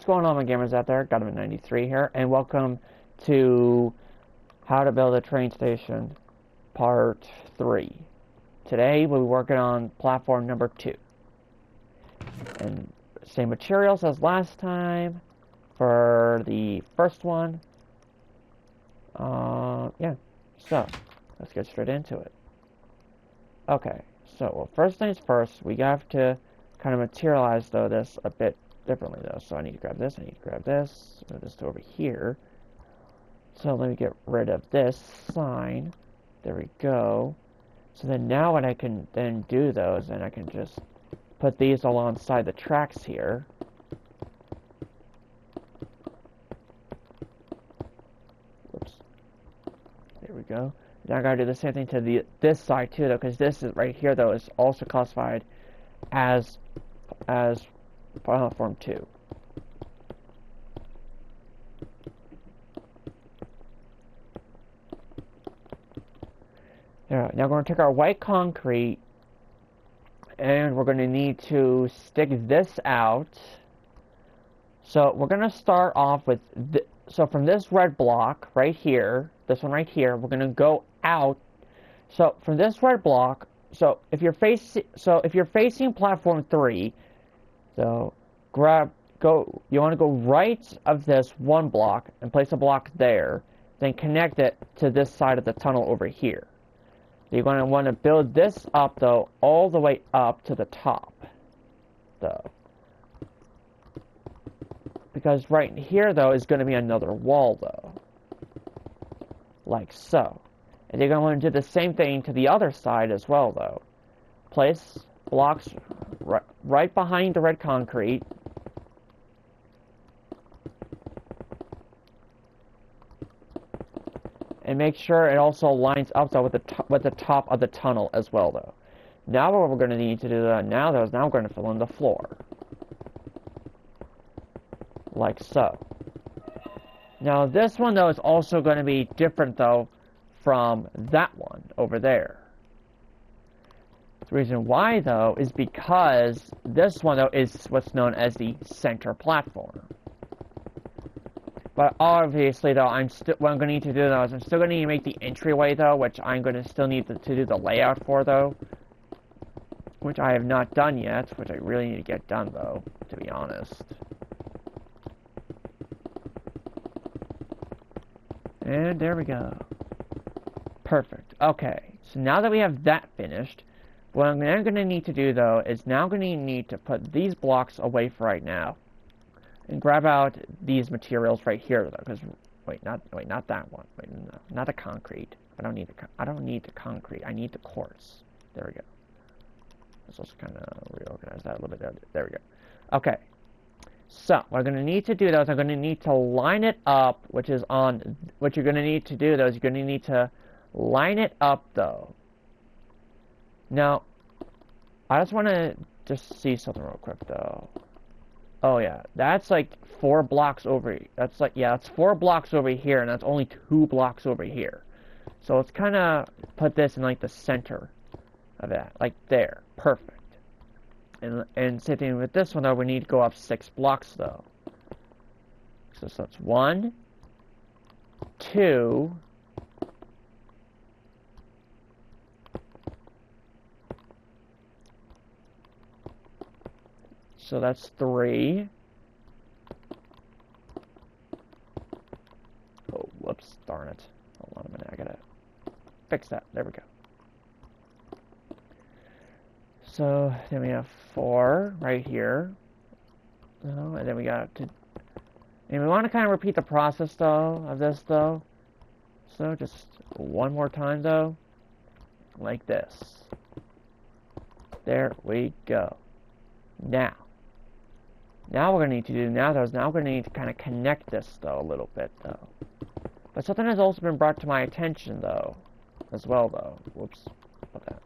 going on, my gamers out there? Got him at 93 here, and welcome to How to Build a Train Station, Part 3. Today, we'll be working on platform number 2. And same materials as last time for the first one. Yeah, so, let's get straight into it. Okay, so, well, first things first, we have to kind of materialize, though, this a bit differently, though. So I need to grab this, move this to over here. So let me get rid of this sign. There we go. So then now what I can then do, though, is then I can just put these alongside the tracks here. Whoops. There we go. Now I gotta do the same thing to this side too, though, because this is right here, though, is also classified as platform 2. Alright, now we're going to take our white concrete and we're going to need to stick this out. So we're going to start off with so from this red block right here, this one right here, we're going to go out. So from this red block, so if you're facing platform 3, so you want to go right of this one block and place a block there, then connect it to this side of the tunnel over here. You're going to want to build this up, though, all the way up to the top, though. Because right here, though, is going to be another wall, though. Like so. And you're going to want to do the same thing to the other side as well, though. Place blocks right behind the red concrete. And make sure it also lines up, though, with the top of the tunnel as well, though. Now what we're going to need to do now we're going to fill in the floor. Like so. Now this one, though, is also going to be different, though, from that one over there. The reason why, though, is because this one, though, is what's known as the center platform. But obviously, though, what I'm going to need to do, though, is I'm still going to need to make the entryway, though, which I'm going to still need to do the layout for, though. Which I have not done yet, which I really need to get done, though, to be honest. And there we go. Perfect. Okay, so now that we have that finished, what I'm now going to need to do, though, is now going to need to put these blocks away for right now. And grab out these materials right here, though, because not that one. Wait, no, not the concrete. I don't need the concrete. I need the quartz. There we go. Let's also kind of reorganize that a little bit. There we go. Okay. So what I'm going to need to do, though, is I'm going to need to line it up, what you're going to need to do, though, is you're going to need to line it up, though. Now, I just want to see something real quick, though. Oh yeah, that's like 4 blocks over. That's 4 blocks over here, and that's only 2 blocks over here. So let's kind of put this in like the center of that, like there, perfect. And same thing with this one, though. We need to go up 6 blocks, though. So that's 1, 2. So that's 3. Oh, whoops, darn it. Hold on a minute, I gotta fix that. There we go. So then we have 4 right here. And then we got to... And we want to kind of repeat the process, though, of this, though. So just one more time, though. Like this. There we go. Now what we're going to need to do now, though, is now we're going to need to kind of connect this, though, a little bit, though. But something has also been brought to my attention, though, as well, though. Whoops. About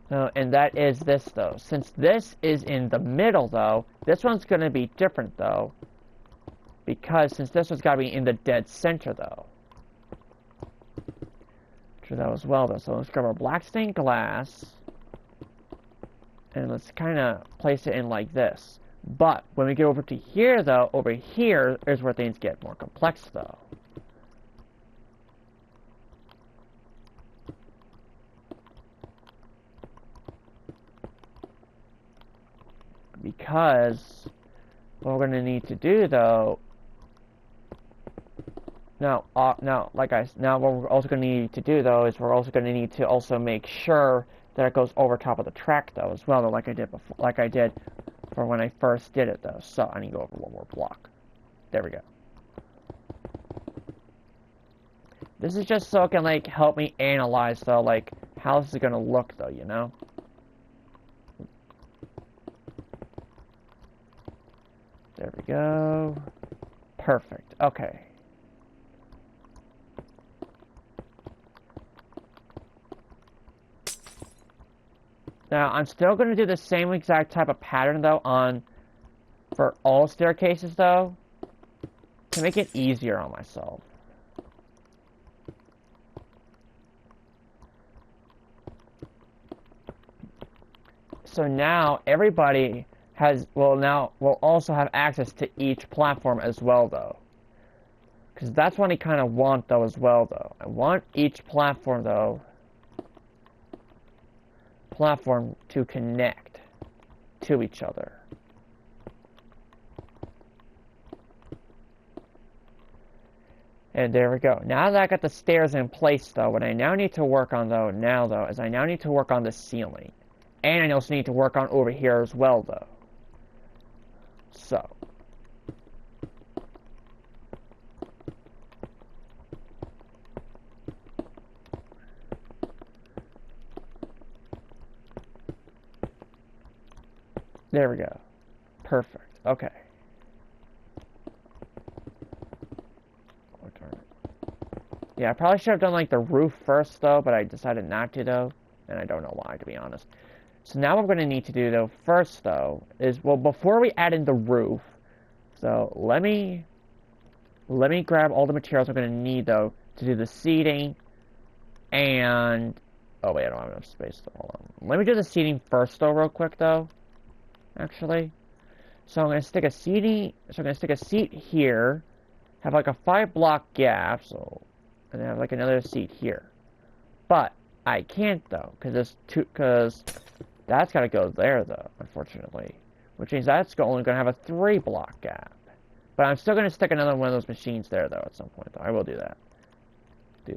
that. And that is this, though. Since this is in the middle, though, this one's going to be different, though. Because since this one's got to be in the dead center, though. True, that as well, though. So let's grab our black stained glass. And let's kind of place it in like this. But when we get over to here, though, over here is where things get more complex, though. Because what we're going to need to do, though, now what we're also going to need to do, though, is we're also going to need to also make sure that it goes over top of the track, though, as well, like I did before, like I did for when I first did it, though. So I need to go over one more block. There we go. This is just so it can, like, help me analyze, though, like, how this is going to look, though, you know? There we go. Perfect. Okay. Now, I'm still going to do the same exact type of pattern, though, for all staircases, though, to make it easier on myself. So now, everybody will also have access to each platform as well, though. Because that's what I kind of want, though, as well, though. I want each platform, though, to connect to each other. And there we go. Now that I got the stairs in place, though, what I now need to work on, though, is I now need to work on the ceiling. And I also need to work on over here as well, though. So. There we go. Perfect. Okay. Yeah, I probably should have done, like, the roof first, though, but I decided not to, though. And I don't know why, to be honest. So now what we're going to need to do, though, first, though, is, well, before we add in the roof, so let me grab all the materials I'm going to need, though, to do the seating, and, oh, wait, I don't have enough space, though, hold on. Let me do the seating first, though, real quick, though, actually. So I'm going to stick a seat here, have, like, a 5-block gap, so, and then have, like, another seat here. But I can't, though, because that's got to go there, though, unfortunately. Which means that's only going to have a 3-block gap. But I'm still going to stick another one of those machines there, though, at some point, though. I will do that. Though.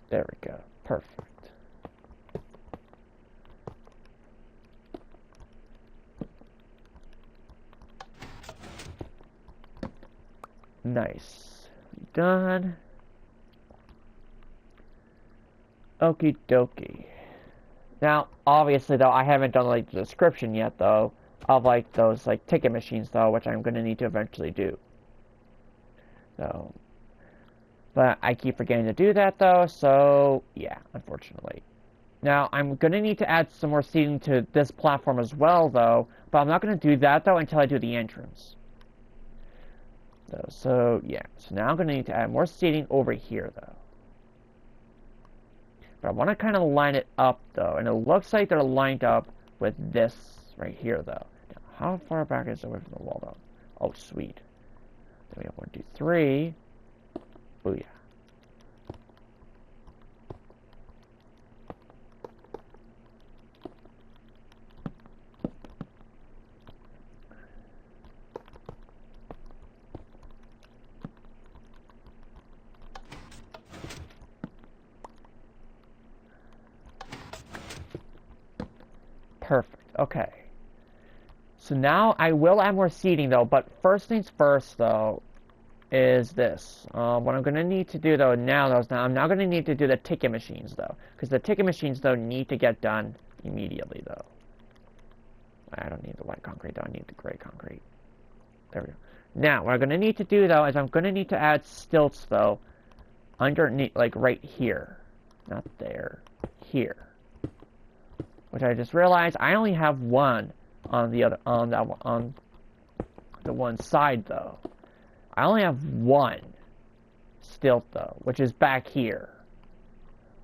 There we go. Perfect. Nice. Done. Okie dokie. Now, obviously, though, I haven't done, like, the description yet, though, of, like, those, like, ticket machines, though, which I'm going to need to eventually do. So, but I keep forgetting to do that, though, so, yeah, unfortunately. Now, I'm going to need to add some more seating to this platform as well, though, but I'm not going to do that, though, until I do the entrance. So, yeah. So now I'm going to need to add more seating over here, though. But I want to kind of line it up, though. And it looks like they're lined up with this right here, though. Now, how far back is it away from the wall, though? Oh, sweet. Then we have 1, 2, 3. Booyah. Perfect. Okay. So now I will add more seating, though, but first things first, though, is this. What I'm going to need to do, though, I'm now going to need to do the ticket machines, though, because the ticket machines, though, need to get done immediately, though. I don't need the white concrete, though. I need the gray concrete. There we go. Now, what I'm going to need to do, though, is I'm going to need to add stilts, though, underneath, like, right here. Not there. Here. Which I just realized I only have one on the other, on the one side, though. I only have one. stilt though, which is back here.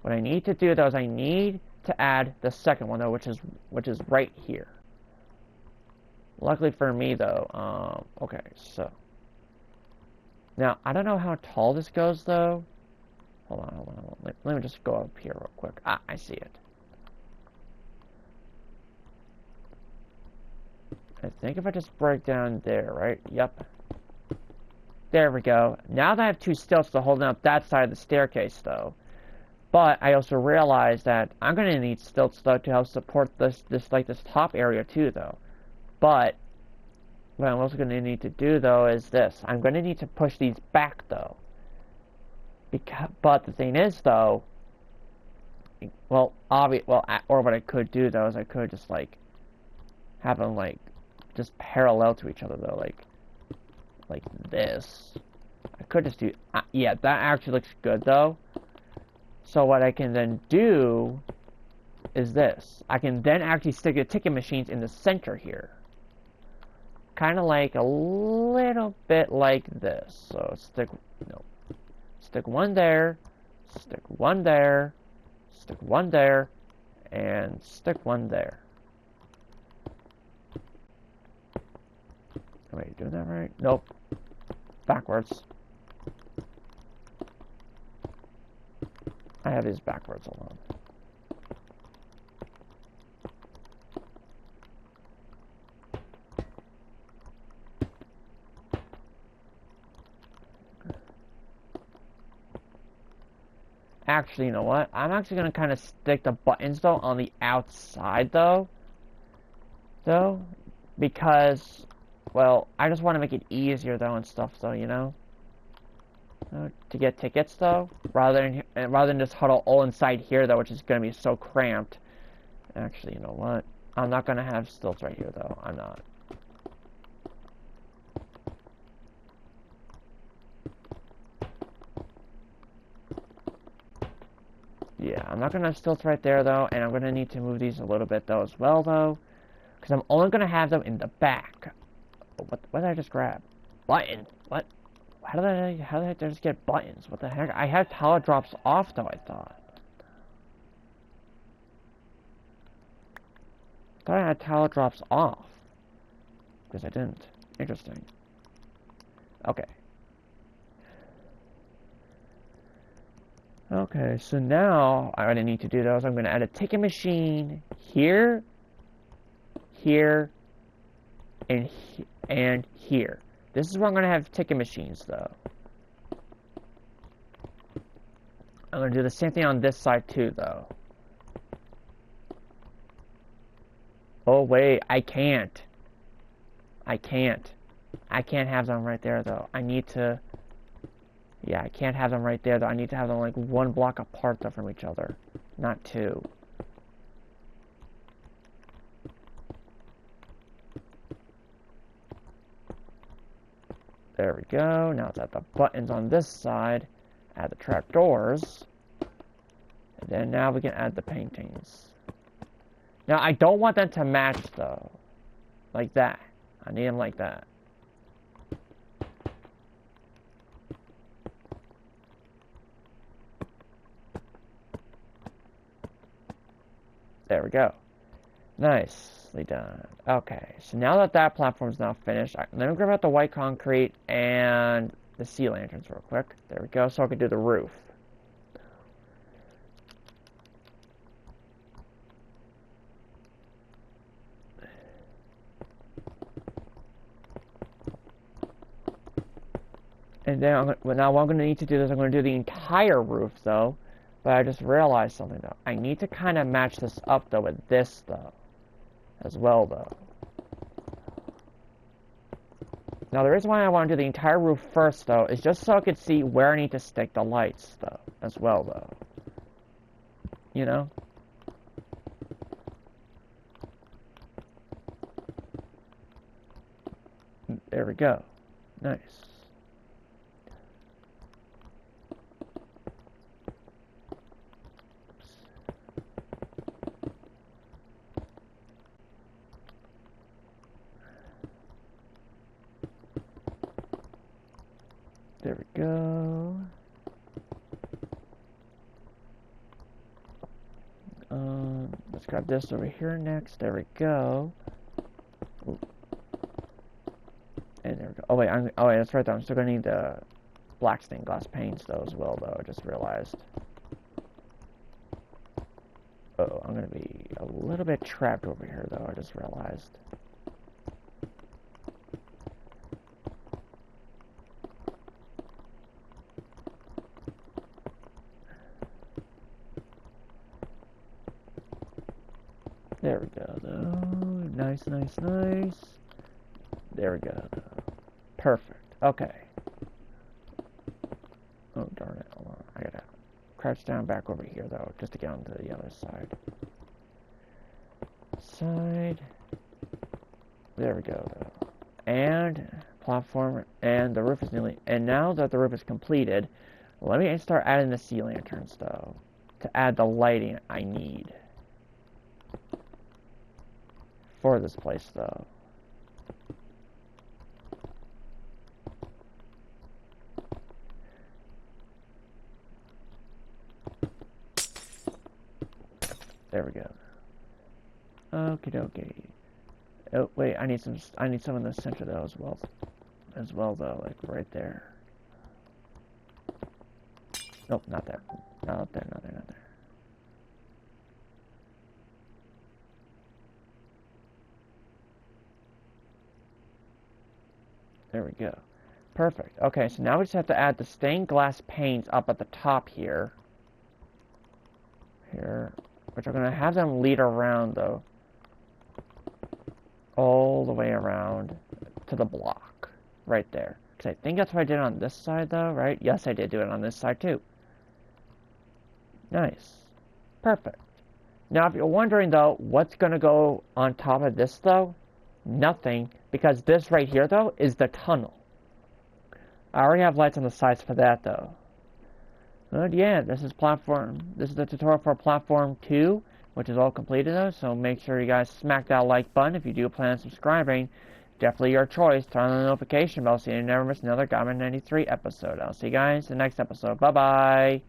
What I need to do though is I need to add the second one though, which is right here. Luckily for me though, okay, so now I don't know how tall this goes though. Hold on. Let me just go up here real quick. Ah, I see it. I think if I just break down there, right? Yep. There we go. Now that I have two stilts to hold up that side of the staircase, though. But I also realized that I'm going to need stilts, though, to help support this top area, too, though. But what I'm also going to need to do, though, is this. I'm going to need to push these back, though. But the thing is, though, or what I could do, though, is I could just, like, have them, like, just parallel to each other, though, like this. I could just do, yeah, that actually looks good, though. So what I can then do is this. I can then actually stick the ticket machines in the center here. Kind of like a little bit like this. So stick one there, stick one there, stick one there, and stick one there. Am I doing that right? Nope. Backwards. I have these backwards, hold on. Actually, you know what? I'm actually going to kind of stick the buttons, though, on the outside, though. Because, well, I just want to make it easier, though, and stuff, though, you know? To get tickets, though, rather than just huddle all inside here, though, which is going to be so cramped. Actually, you know what? I'm not going to have stilts right here, though. I'm not. Yeah, I'm not going to have stilts right there, though, and I'm going to need to move these a little bit, though, as well, though, because I'm only going to have them in the back. What did I just grab? Button? What? How did I just get buttons? What the heck? I have tile drops off, though, I thought. I had tile drops off. Because I didn't. Interesting. Okay. Okay, so now what I need to do, though, is I'm going to add a ticket machine here, here, and here. This is where I'm going to have ticket machines, though. I'm going to do the same thing on this side, too, though. Oh, wait, I can't. I can't have them right there, though. I need to... Yeah, I can't have them right there, though. I need to have them, like, one block apart, though, from each other. Not two. There we go. Now it's at the buttons on this side. Add the trapdoors. And then now we can add the paintings. Now, I don't want them to match, though. Like that. I need them like that. There we go. Nicely done. Okay, so now that that platform's now finished, let me grab out the white concrete and the sea lanterns real quick. There we go, so I can do the roof. And then, now what I'm going to need to do is I'm going to do the entire roof, though. But I just realized something, though. I need to kind of match this up, though, with this, though. As well, though. Now, the reason why I want to do the entire roof first, though, is just so I could see where I need to stick the lights, though. As well, though. You know? There we go. Nice. There we go. grab this over here next. There we go. Ooh. And there we go. Oh wait, that's right though. I'm still gonna need the black stained glass paints though as well though. I just realized. Oh, I'm gonna be a little bit trapped over here though. I just realized. There we go though. Nice, nice, nice. There we go though. Perfect. Okay. Oh darn it. Hold on. I gotta crouch down back over here though, just to get onto the other side. There we go though. And platform, and the roof is nearly, and now that the roof is completed, let me start adding the sea lanterns though, to add the lighting I need for this place though. There we go. Okie dokie. Oh wait, I need some in the center though as well though, like right there. Nope, not there. Not there, not there, not there. There we go. Perfect. Okay, so now we just have to add the stained glass paints up at the top here. Which I'm going to have them lead around, though. All the way around to the block. Right there. Because I think that's what I did on this side, though, right? Yes, I did do it on this side, too. Nice. Perfect. Now, if you're wondering, though, what's going to go on top of this, though? Nothing. Because this right here, though, is the tunnel. I already have lights on the sides for that, though. But yeah, this is the tutorial for platform 2, which is all completed though, so make sure you guys smack that like button if you do plan on subscribing. Definitely your choice. Turn on the notification bell so you never miss another Gaiman 93 episode. I'll see you guys in the next episode. Bye-bye!